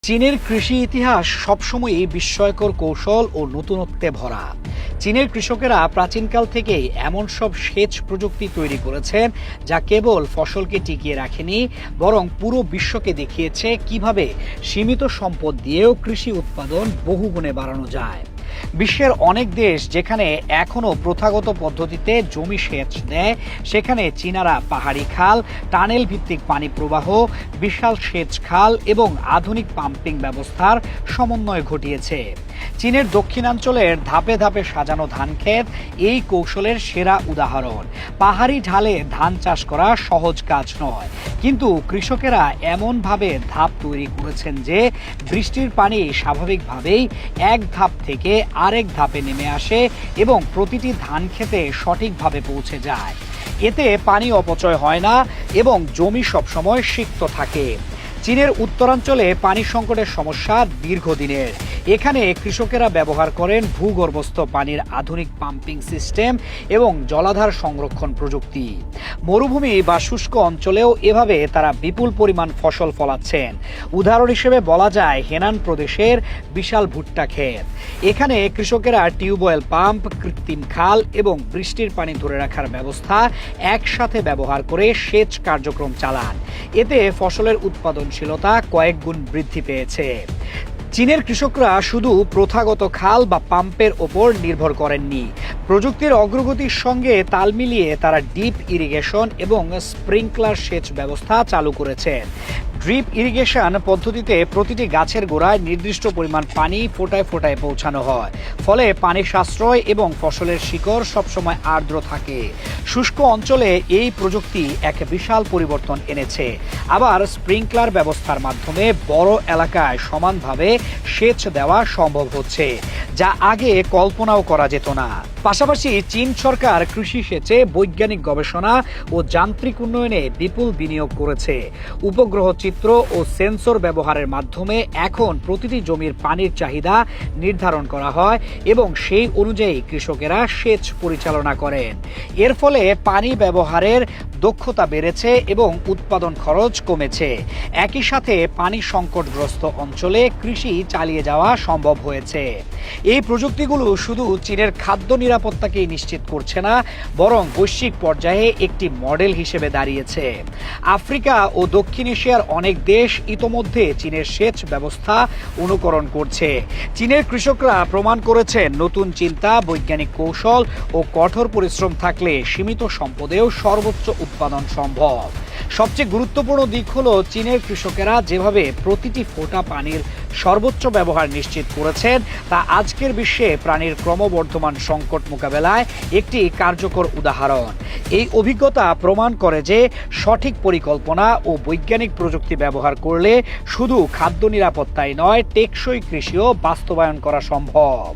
চীনের কৃষি ইতিহাস সবসময়ই বিস্ময়কর কৌশল ও নতুনত্বে ভরা। চীনের কৃষকেরা প্রাচীনকাল থেকেই এমন সব সেচ প্রযুক্তি তৈরি করেছেন যা কেবল ফসলকে টিকিয়ে রাখেনি, বরং পুরো বিশ্বকে দেখিয়েছে কিভাবে সীমিত সম্পদ দিয়েও কৃষি উৎপাদন বহুগুণে বাড়ানো যায়। বিশ্বের অনেক দেশ যেখানে এখনও প্রথাগত পদ্ধতিতে জমি সেচ দেয়, সেখানে চীনারা পাহাড়ি খাল, টানেল ভিত্তিক পানি প্রবাহ, বিশাল সেচ খাল এবং আধুনিক পাম্পিং ব্যবস্থার সমন্বয় ঘটিয়েছে। চীনের দক্ষিণাঞ্চলের ধাপে ধাপে সাজানো ধান ক্ষেত এই কৌশলের সেরা উদাহরণ। পাহাড়ি ঢালে ধান চাষ করা সহজ কাজ নয়, কিন্তু কৃষকেরা এমনভাবে ধাপ তৈরি করেছেন যে বৃষ্টির পানি স্বাভাবিকভাবেই এক ধাপ থেকে আরেক ধাপে নেমে আসে এবং প্রতিটি ধান ক্ষেতে সঠিকভাবে পৌঁছে যায়। এতে পানি অপচয় হয় না এবং জমি সবসময় সিক্ত থাকে। চীনের উত্তরাঞ্চলে পানি সংকটের সমস্যা দীর্ঘদিনের। এখানে কৃষকেরা ব্যবহার করেন ভূগর্ভস্থ পানির আধুনিক পাম্পিং সিস্টেম এবং জলাধার সংরক্ষণ প্রযুক্তি। মরুভূমি বা শুষ্ক অঞ্চলেও এভাবে তারা বিপুল পরিমাণ ফসল ফলাচ্ছেন। উদাহরণ হিসেবে বলা যায় হেনান প্রদেশের বিশাল ভুট্টা ক্ষেত। এখানে কৃষকেরা টিউবওয়েল পাম্প, কৃত্রিম খাল এবং বৃষ্টির পানি ধরে রাখার ব্যবস্থা একসাথে ব্যবহার করে সেচ কার্যক্রম চালান। এতে ফসলের উৎপাদনশীলতা কয়েক গুণ বৃদ্ধি পেয়েছে। চীনের কৃষকরা শুধু প্রথাগত খাল বা পাম্পের ওপর নির্ভর করেননি। প্রযুক্তির অগ্রগতির সঙ্গে তাল মিলিয়ে তারা ডিপ ইরিগেশন এবং স্প্রিংকলার সেচ ব্যবস্থা চালু করেছেন। ড্রিপ ইরিগেশন পদ্ধতিতে প্রতিটি গাছের গোড়ায় নির্দিষ্ট পরিমাণ পানি ফোঁটায় ফোঁটায় পৌঁছানো হয়, ফলে পানি সাশ্রয় এবং ফসলের শিকড় সবসময় আর্দ্র থাকে। শুষ্ক অঞ্চলে এই প্রযুক্তি এক বিশাল পরিবর্তন এনেছে। আবার স্প্রিংকলার ব্যবস্থার মাধ্যমে বড় এলাকায় সমানভাবে সেচ দেওয়া সম্ভব হচ্ছে, যা আগে কল্পনাও করা যেত না। পাশাপাশি চীন সরকার কৃষি সেচে বৈজ্ঞানিক গবেষণা ও যান্ত্রিক উন্নয়নে বিপুল বিনিয়োগ করেছে। উপগ্রহ চিত্র ও সেন্সর ব্যবহারের মাধ্যমে এখন প্রতিটি জমির পানির চাহিদা নির্ধারণ করা হয় এবং সেই অনুযায়ী কৃষকেরা সেচ পরিচালনা করেন। এর ফলে পানি ব্যবহারের দক্ষতা বেড়েছে এবং উৎপাদন খরচ কমেছে। একই সাথে পানি সংকটগ্রস্ত অঞ্চলে কৃষি চালিয়ে যাওয়া সম্ভব হয়েছে। এই প্রযুক্তিগুলো শুধু চীনের খাদ্য নিরাপত্তাকেই নিশ্চিত করছে না, বরং বৈশ্বিক পর্যায়ে একটি মডেল হিসেবে দাঁড়িয়েছে। আফ্রিকা ও দক্ষিণ এশিয়ার অনেক দেশ ইতোমধ্যে চীনের সেচ ব্যবস্থা অনুকরণ করছে। চীনের কৃষকরা প্রমাণ করেছেন নতুন চিন্তা, বৈজ্ঞানিক কৌশল ও কঠোর পরিশ্রম থাকলে সীমিত সম্পদেও সর্বোচ্চ উৎপাদন সম্ভব। সবচেয়ে গুরুত্বপূর্ণ দিক হলো চীনের কৃষকেরা যেভাবে প্রতিটি ফোঁটা পানির সর্বোচ্চ ব্যবহার নিশ্চিত করেছেন, তা আজকের বিশ্বে প্রাণীর ক্রমবর্ধমান সংকট মোকাবেলায় একটি কার্যকর উদাহরণ। এই অভিজ্ঞতা প্রমাণ করে যে সঠিক পরিকল্পনা ও বৈজ্ঞানিক প্রযুক্তি ব্যবহার করলে শুধু খাদ্য নিরাপত্তাই নয়, টেকসই কৃষিও বাস্তবায়ন করা সম্ভব।